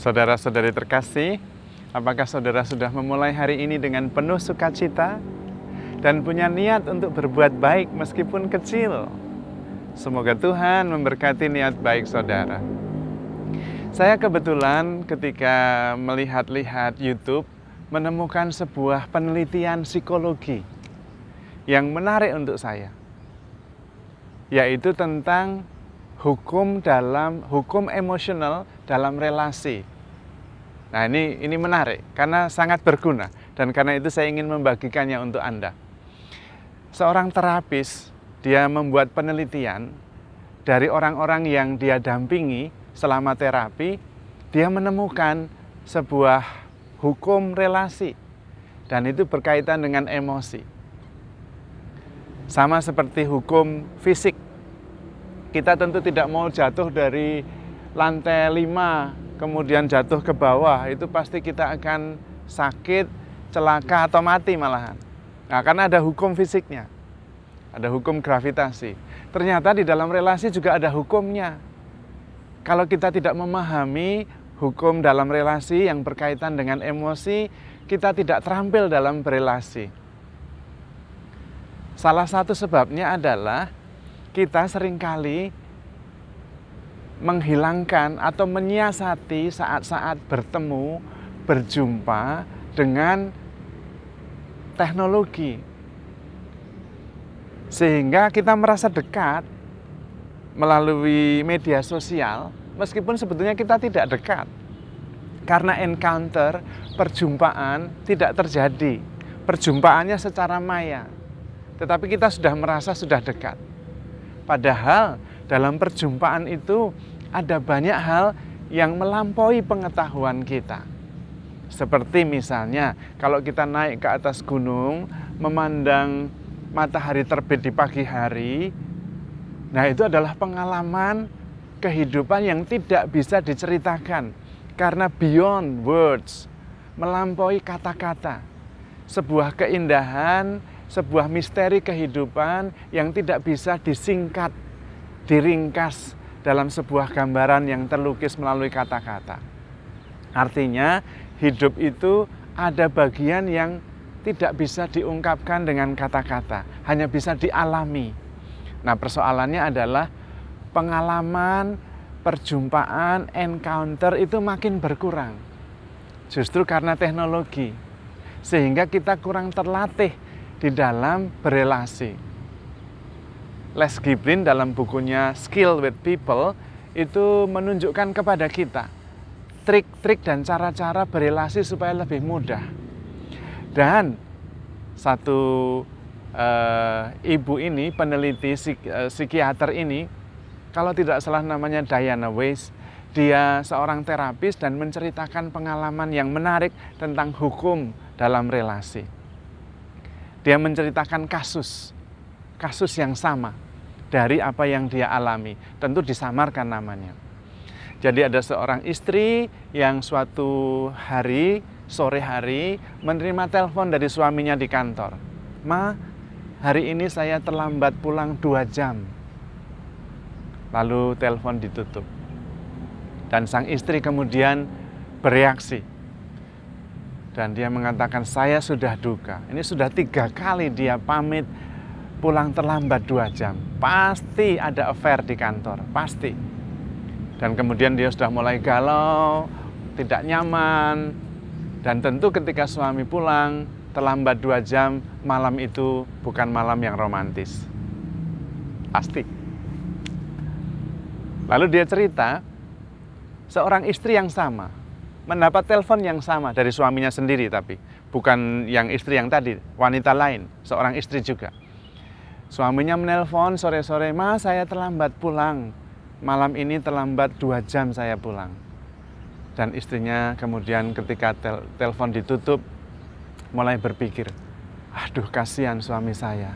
Saudara-saudari terkasih, apakah saudara sudah memulai hari ini dengan penuh sukacita dan punya niat untuk berbuat baik meskipun kecil? Semoga Tuhan memberkati niat baik saudara. Saya kebetulan ketika melihat-lihat YouTube menemukan sebuah penelitian psikologi yang menarik untuk saya, yaitu tentang hukum emosional dalam relasi. Nah, ini menarik karena sangat berguna dan karena itu saya ingin membagikannya untuk Anda. Seorang terapis, dia membuat penelitian dari orang-orang yang dia dampingi selama terapi, dia menemukan sebuah hukum relasi dan itu berkaitan dengan emosi. Sama seperti hukum fisik. Kita tentu tidak mau jatuh dari lantai 5 kemudian jatuh ke bawah, itu pasti kita akan sakit, celaka atau mati malahan. Nah, karena ada hukum fisiknya. Ada hukum gravitasi. Ternyata di dalam relasi juga ada hukumnya. Kalau kita tidak memahami hukum dalam relasi yang berkaitan dengan emosi, kita tidak terampil dalam berelasi. Salah satu sebabnya adalah kita seringkali menghilangkan atau menyiasati saat-saat bertemu, berjumpa dengan teknologi. Sehingga kita merasa dekat melalui media sosial, meskipun sebetulnya kita tidak dekat. Karena encounter, perjumpaan tidak terjadi. Perjumpaannya secara maya. Tetapi kita sudah merasa sudah dekat. Padahal dalam perjumpaan itu ada banyak hal yang melampaui pengetahuan kita. Seperti misalnya kalau kita naik ke atas gunung, memandang matahari terbit di pagi hari, nah itu adalah pengalaman kehidupan yang tidak bisa diceritakan karena beyond words, melampaui kata-kata. Sebuah keindahan, sebuah misteri kehidupan yang tidak bisa disingkat, diringkas dalam sebuah gambaran yang terlukis melalui kata-kata. Artinya hidup itu ada bagian yang tidak bisa diungkapkan dengan kata-kata, hanya bisa dialami. Nah, persoalannya adalah pengalaman, perjumpaan, encounter itu makin berkurang. Justru karena teknologi, sehingga kita kurang terlatih di dalam berelasi. Les Gibrין dalam bukunya Skill with People itu menunjukkan kepada kita trik-trik dan cara-cara berelasi supaya lebih mudah. Dan satu ibu ini, peneliti psikiater ini, kalau tidak salah namanya Diana Weiss, dia seorang terapis dan menceritakan pengalaman yang menarik tentang hukum dalam relasi. Dia menceritakan kasus yang sama dari apa yang dia alami, tentu disamarkan namanya. Jadi ada seorang istri yang suatu hari, sore hari, menerima telepon dari suaminya di kantor. Ma, hari ini saya terlambat pulang 2 jam. Lalu telepon ditutup. Dan sang istri kemudian bereaksi. Dan dia mengatakan, saya sudah duka. Ini sudah 3 kali dia pamit pulang terlambat 2 jam. Pasti ada affair di kantor, pasti. Dan kemudian dia sudah mulai galau, tidak nyaman. Dan tentu ketika suami pulang terlambat 2 jam, malam itu bukan malam yang romantis. Pasti. Lalu dia cerita, seorang istri yang sama, mendapat telepon yang sama dari suaminya sendiri tapi. Bukan yang istri yang tadi, wanita lain, seorang istri juga. Suaminya menelpon sore-sore, Ma saya terlambat pulang. Malam ini terlambat 2 jam saya pulang. Dan istrinya kemudian ketika telepon ditutup, mulai berpikir, aduh kasihan suami saya.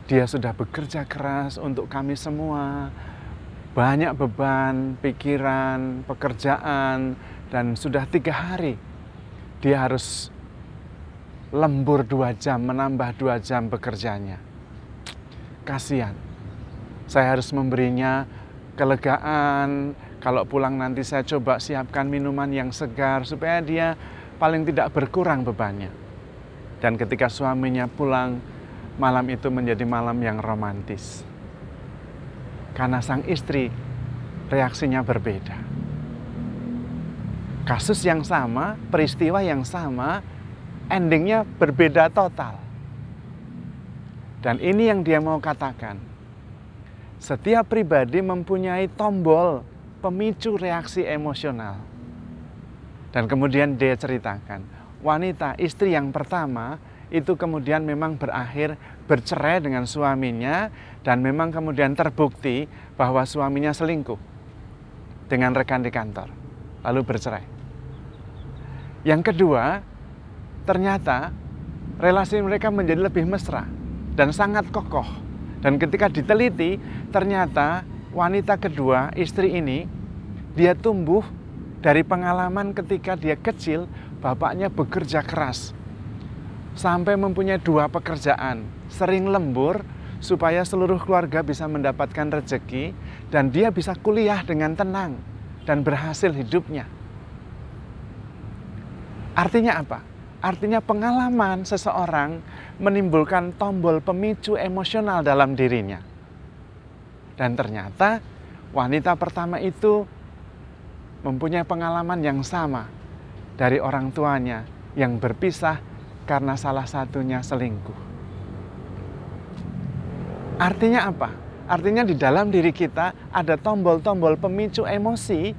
Dia sudah bekerja keras untuk kami semua. Banyak beban, pikiran, pekerjaan, dan sudah 3 hari. Dia harus lembur 2 jam, menambah 2 jam bekerjanya. Kasihan. Saya harus memberinya kelegaan, Kalau pulang nanti saya coba siapkan minuman yang segar supaya dia paling tidak berkurang bebannya. Dan ketika suaminya pulang, malam itu menjadi malam yang romantis. Karena sang istri reaksinya berbeda. Kasus yang sama, peristiwa yang sama, endingnya berbeda total. Dan ini yang dia mau katakan. Setiap pribadi mempunyai tombol pemicu reaksi emosional. Dan kemudian dia ceritakan, wanita istri yang pertama itu kemudian memang berakhir bercerai dengan suaminya dan memang kemudian terbukti bahwa suaminya selingkuh dengan rekan di kantor, lalu bercerai. Yang kedua, ternyata relasi mereka menjadi lebih mesra dan sangat kokoh. Dan ketika diteliti, ternyata wanita kedua, istri ini, dia tumbuh dari pengalaman ketika dia kecil, bapaknya bekerja keras. Sampai mempunyai 2 pekerjaan, sering lembur supaya seluruh keluarga bisa mendapatkan rezeki dan dia bisa kuliah dengan tenang dan berhasil hidupnya. Artinya apa? Artinya pengalaman seseorang menimbulkan tombol pemicu emosional dalam dirinya. Dan ternyata wanita pertama itu mempunyai pengalaman yang sama dari orang tuanya yang berpisah karena salah satunya selingkuh. Artinya apa? Artinya di dalam diri kita ada tombol-tombol pemicu emosi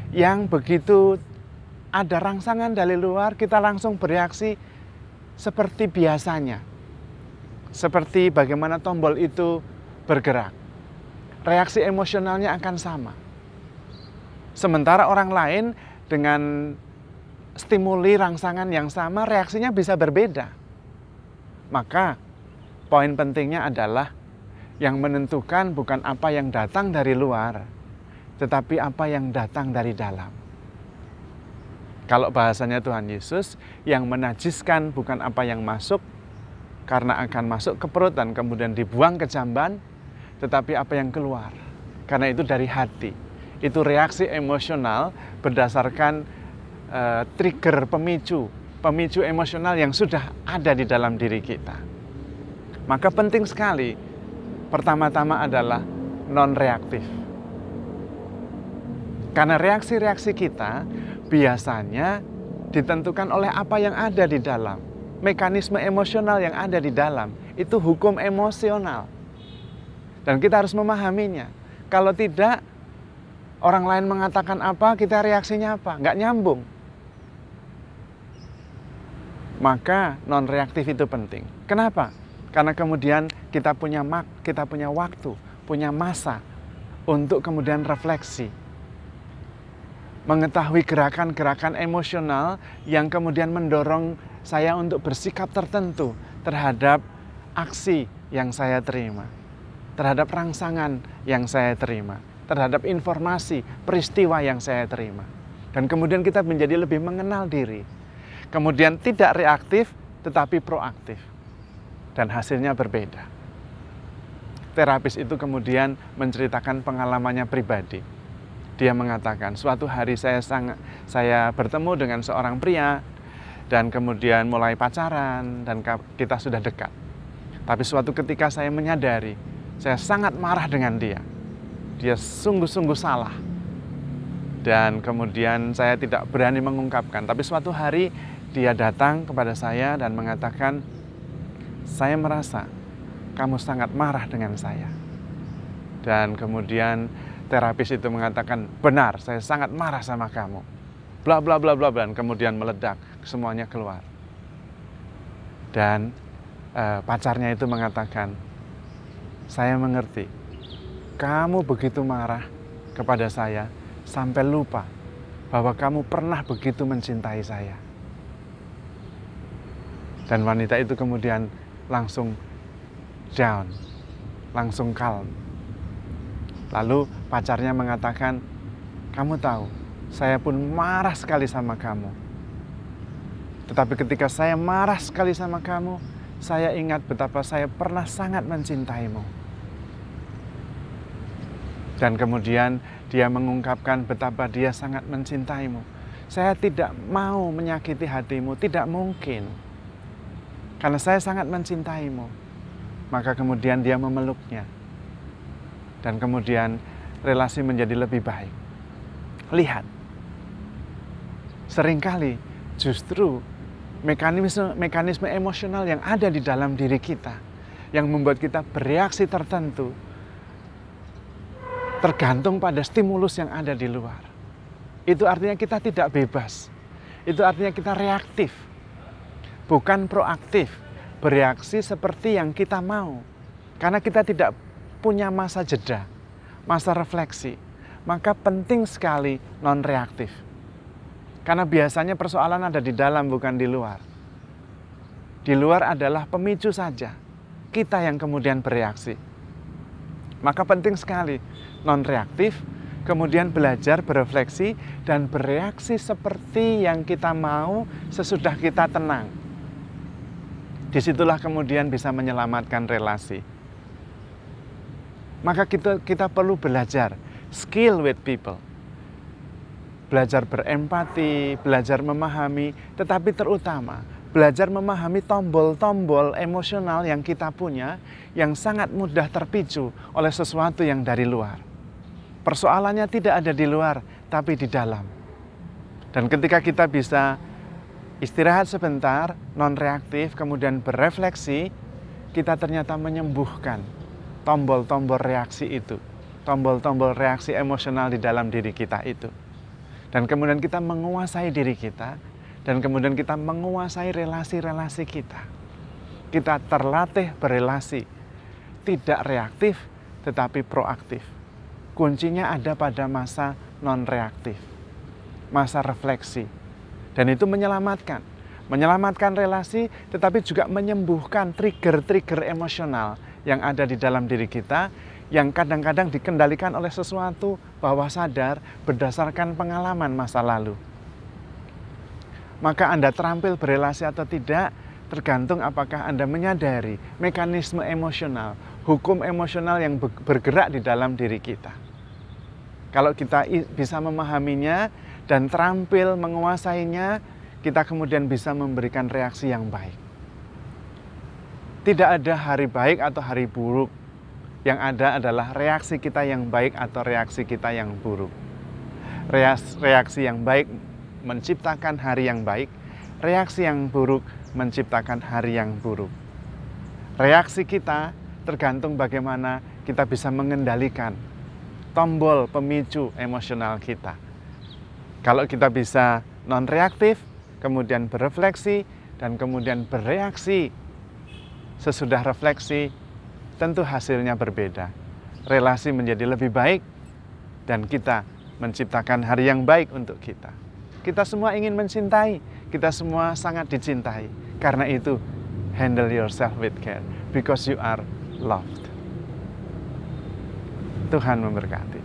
yang begitu ada rangsangan dari luar, kita langsung bereaksi seperti biasanya. Seperti bagaimana tombol itu bergerak. Reaksi emosionalnya akan sama. Sementara orang lain dengan stimuli rangsangan yang sama, reaksinya bisa berbeda. Maka poin pentingnya adalah yang menentukan bukan apa yang datang dari luar, tetapi apa yang datang dari dalam. Kalau bahasanya Tuhan Yesus, yang menajiskan bukan apa yang masuk, karena akan masuk ke perut dan kemudian dibuang ke jamban, tetapi apa yang keluar. Karena itu dari hati. Itu reaksi emosional berdasarkan trigger pemicu emosional yang sudah ada di dalam diri kita. Maka penting sekali, pertama-tama adalah non-reaktif. Karena reaksi-reaksi kita biasanya ditentukan oleh apa yang ada di dalam. Mekanisme emosional yang ada di dalam, itu hukum emosional. Dan kita harus memahaminya. Kalau tidak, orang lain mengatakan apa, kita reaksinya apa? Nggak nyambung. Maka non-reaktif itu penting. Kenapa? Karena kemudian kita punya waktu, punya masa untuk kemudian refleksi. Mengetahui gerakan-gerakan emosional yang kemudian mendorong saya untuk bersikap tertentu terhadap aksi yang saya terima, terhadap rangsangan yang saya terima, terhadap informasi, peristiwa yang saya terima. Dan kemudian kita menjadi lebih mengenal diri. Kemudian tidak reaktif, tetapi proaktif. Dan hasilnya berbeda. Terapis itu kemudian menceritakan pengalamannya pribadi. Dia mengatakan, suatu hari saya bertemu dengan seorang pria, dan kemudian mulai pacaran, dan kita sudah dekat. Tapi suatu ketika saya menyadari, saya sangat marah dengan dia. Dia sungguh-sungguh salah. Dan kemudian saya tidak berani mengungkapkan. Tapi suatu hari dia datang kepada saya dan mengatakan, saya merasa kamu sangat marah dengan saya. Dan kemudian terapis itu mengatakan, benar, saya sangat marah sama kamu. Bla bla bla bla, dan kemudian meledak, semuanya keluar. Dan pacarnya itu mengatakan, saya mengerti, kamu begitu marah kepada saya sampai lupa bahwa kamu pernah begitu mencintai saya. Dan wanita itu kemudian langsung down, langsung calm. Lalu pacarnya mengatakan, kamu tahu, saya pun marah sekali sama kamu. Tetapi ketika saya marah sekali sama kamu, saya ingat betapa saya pernah sangat mencintaimu. Dan kemudian dia mengungkapkan betapa dia sangat mencintaimu. Saya tidak mau menyakiti hatimu, tidak mungkin. Karena saya sangat mencintaimu. Maka kemudian dia memeluknya. Dan kemudian relasi menjadi lebih baik. Lihat, seringkali justru mekanisme emosional yang ada di dalam diri kita, yang membuat kita bereaksi tertentu, tergantung pada stimulus yang ada di luar. Itu artinya kita tidak bebas. Itu artinya kita reaktif, bukan proaktif, bereaksi seperti yang kita mau. Karena kita tidak punya masa jeda, masa refleksi. Maka penting sekali non-reaktif. Karena biasanya persoalan ada di dalam, bukan di luar. Di luar adalah pemicu saja. Kita yang kemudian bereaksi. Maka penting sekali non-reaktif, kemudian belajar berefleksi dan bereaksi seperti yang kita mau sesudah kita tenang. Disitulah kemudian bisa menyelamatkan relasi. Maka kita perlu belajar skill with people. Belajar berempati, belajar memahami, tetapi terutama belajar memahami tombol-tombol emosional yang kita punya yang sangat mudah terpicu oleh sesuatu yang dari luar. Persoalannya tidak ada di luar, tapi di dalam. Dan ketika kita bisa istirahat sebentar, non-reaktif, kemudian berefleksi, kita ternyata menyembuhkan tombol-tombol reaksi itu. Tombol-tombol reaksi emosional di dalam diri kita itu. Dan kemudian kita menguasai diri kita, dan kemudian kita menguasai relasi-relasi kita. Kita terlatih berelasi, tidak reaktif tetapi proaktif. Kuncinya ada pada masa non-reaktif, masa refleksi. Dan itu menyelamatkan relasi, tetapi juga menyembuhkan trigger-trigger emosional yang ada di dalam diri kita, yang kadang-kadang dikendalikan oleh sesuatu bawah sadar berdasarkan pengalaman masa lalu. Maka Anda terampil berelasi atau tidak, tergantung apakah Anda menyadari mekanisme emosional, hukum emosional yang bergerak di dalam diri kita. Kalau kita bisa memahaminya dan terampil menguasainya, kita kemudian bisa memberikan reaksi yang baik. Tidak ada hari baik atau hari buruk. Yang ada adalah reaksi kita yang baik atau reaksi kita yang buruk. Reaksi yang baik menciptakan hari yang baik, reaksi yang buruk menciptakan hari yang buruk. Reaksi kita tergantung bagaimana kita bisa mengendalikan tombol pemicu emosional kita. Kalau kita bisa non-reaktif, kemudian berefleksi, dan kemudian bereaksi sesudah refleksi, tentu hasilnya berbeda. Relasi menjadi lebih baik dan kita menciptakan hari yang baik untuk kita. Kita semua ingin mencintai, kita semua sangat dicintai. Karena itu, handle yourself with care because you are loved. Tuhan memberkati.